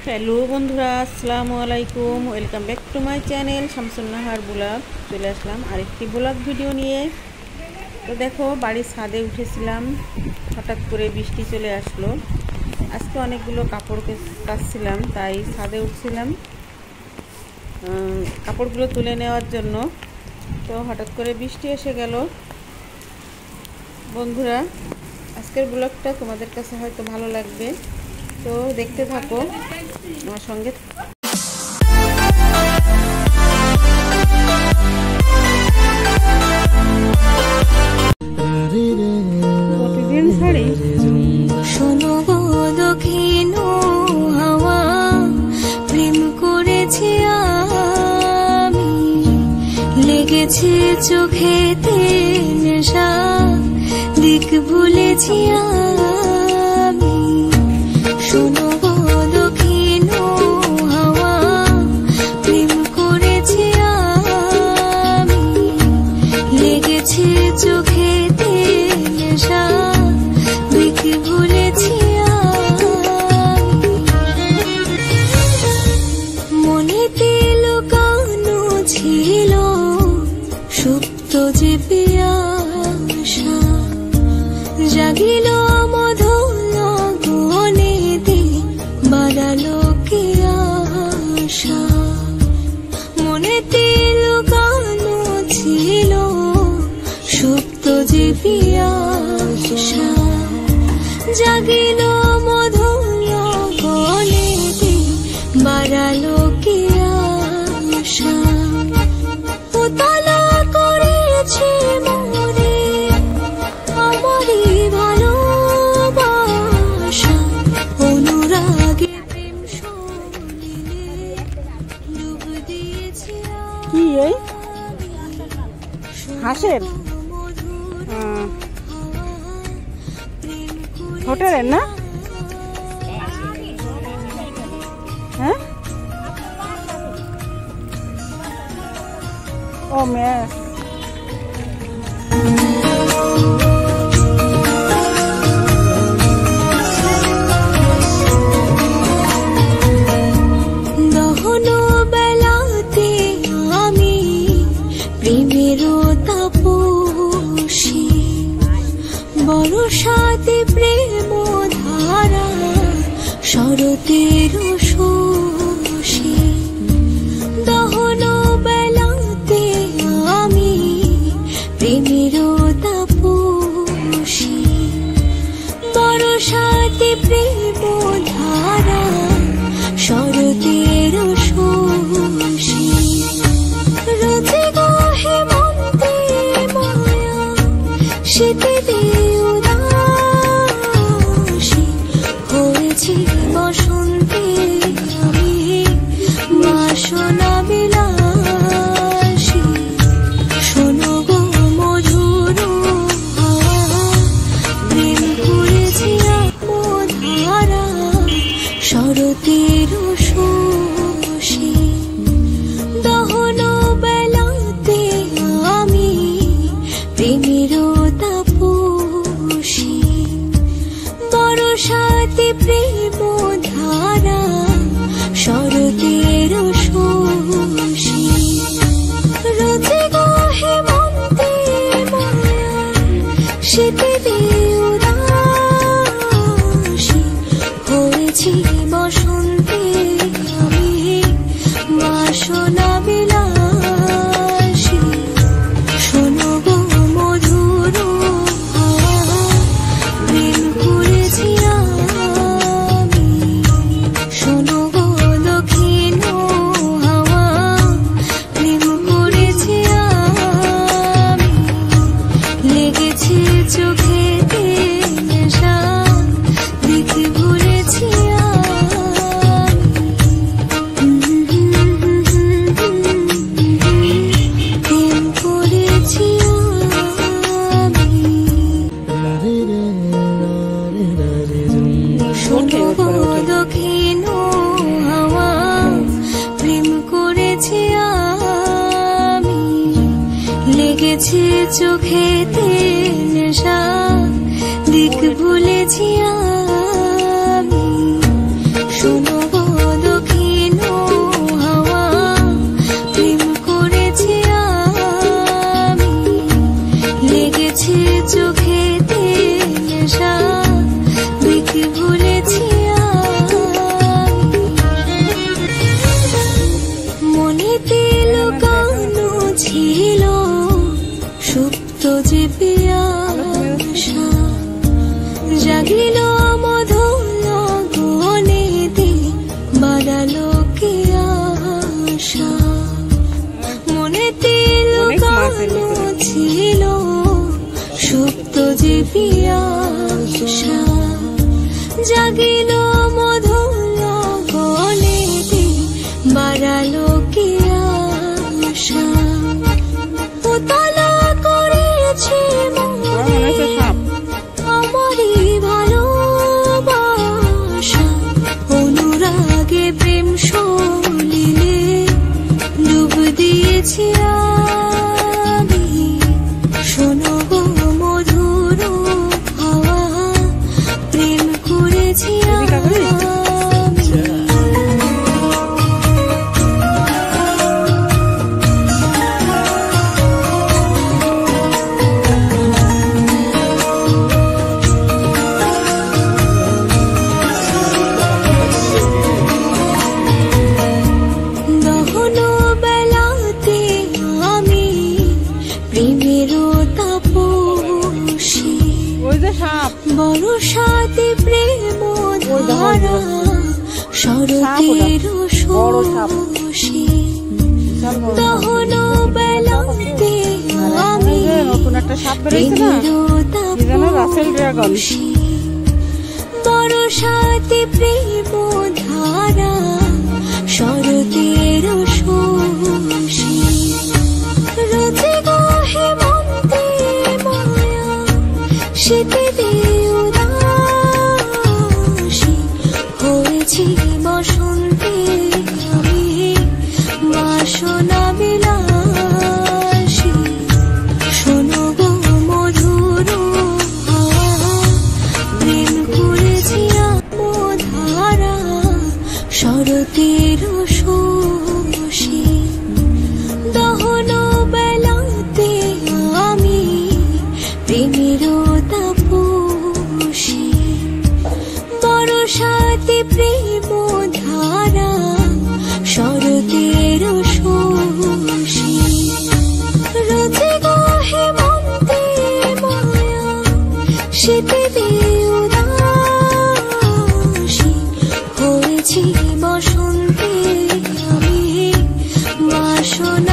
Hello বন্ধুরা, আসসালামু আলাইকুম। Welcome back to my channel Shamsun Nahar blog. চলে আসলাম আরেকটি ব্লগ ভিডিও নিয়ে। তো দেখো, বাড়ির ছাদে উঠেছিলাম, হঠাৎ করে বৃষ্টি চলে আসলো। আজকে অনেকগুলো কাপড় কাচছিলাম, তাই ছাদে উঠছিলাম কাপড়গুলো তুলে নেওয়ার জন্য। তো হঠাৎ করে বৃষ্টি এসে গেল। বন্ধুরা, আজকের ব্লগটা তোমাদের কাছে হয়তো ভালো লাগবে, তো দেখতে থাকো আমার সঙ্গে। প্রতিদিন শাড়ি শোনো গো দক্ষিণ হাওয়া, প্রেম করেছি আমি, লেগেছে চোখেতে নেশা, দিক ভুলেছি আমি। শোনো গো দক্ষিণ হাওয়া, প্রেম করেছি আমি, লেগেছে চোখেতে নেশা, দিক ভুলেছি আমি। মনেতে লুকানো ছিল সুপ্ত যে পিয়াসা, জাগিল মধুর গনেতে, বাড়ালো কি আশা। মনেতে লুকানো ছিল সুপ্ত যে পিয়াসা, জাগিল মধুর গনেতে, বাড়ালো কি আশা। উতলা করেছে মনে আমারই ভালোবাসা, অনুরাগে প্রেম সলিলে ডুব দিয়েছি কি এই হাঁসের হোটেলের না? হ্যাঁ, ও মেস। দহন বেলাতে আমি প্রেমের তাপসী, বরসাতে প্রেম ধারা, শরতের শোষী। দহন বেলাতে আমি প্রেমের তাপসী, বরসাতে প্রেম ধারা, শরতের শোষী। রোজে গো হেমন্তে মায়া, শীতে উদাসী, হয়েছি বসন্তে আমি বাসনা বিলাসী। শোনো গো মধুর হাওয়া, প্রেম করেছি ধারা, শরতের শোষী। দহন বেলাতে আমি প্রেমের তাপসী, বরসাতে প্রেম ধারা, শরতের শোষী। রোজে গো হেমন্তে মায়া, শীতে উদাসী, হয়েছি বসন্তে আমি বাসনা বিলাসী। শোনো গো মধুর হাওয়া, প্রেম করেছি আমি। শোনো গো দক্ষিণ হাওয়া, প্রেম করেছি আমি, লেগেছে চোখেতে নেশা, দিক ভুলেছি প্রেম করেছি আমি। শোনো গো দক্ষিণ হাওয়া, প্রেম করেছি আমি, লেগেছে চোখেতে নেশা, দিক ভুলেছি আমি। শোনো গো পিয়াসা জাগিল মধুর গলেতে বাড়ালো কি আশা উতল করেছে আমারই ভালোবাসা অনুরাগে প্রেম সলিলে ডুব দিয়েছি আমি শোনো গো মধুর হাওয়া প্রেম করেছি আমি বরসাতে প্রেম ধারা শরতের শোষী দহন বেলাতে আমি বরসাতে প্রেম ধারা শরতের শোষী রোজে গো হেমন্তে মায়া শীতে হয়েছি বসন্তে আমি বাসনা বিলাসী শোনো গো মধুর হাওয়া প্রেম করেছি ধারা শরতের শোষী দহন বেলাতে আমি প্রেমের তাপসী বরসাতে প্রেম ধারা শরতের শোষী রোজে গো হেমন্তে মায়া শীতে উদাসী হয়েছি বসন্তে আমি বাসনা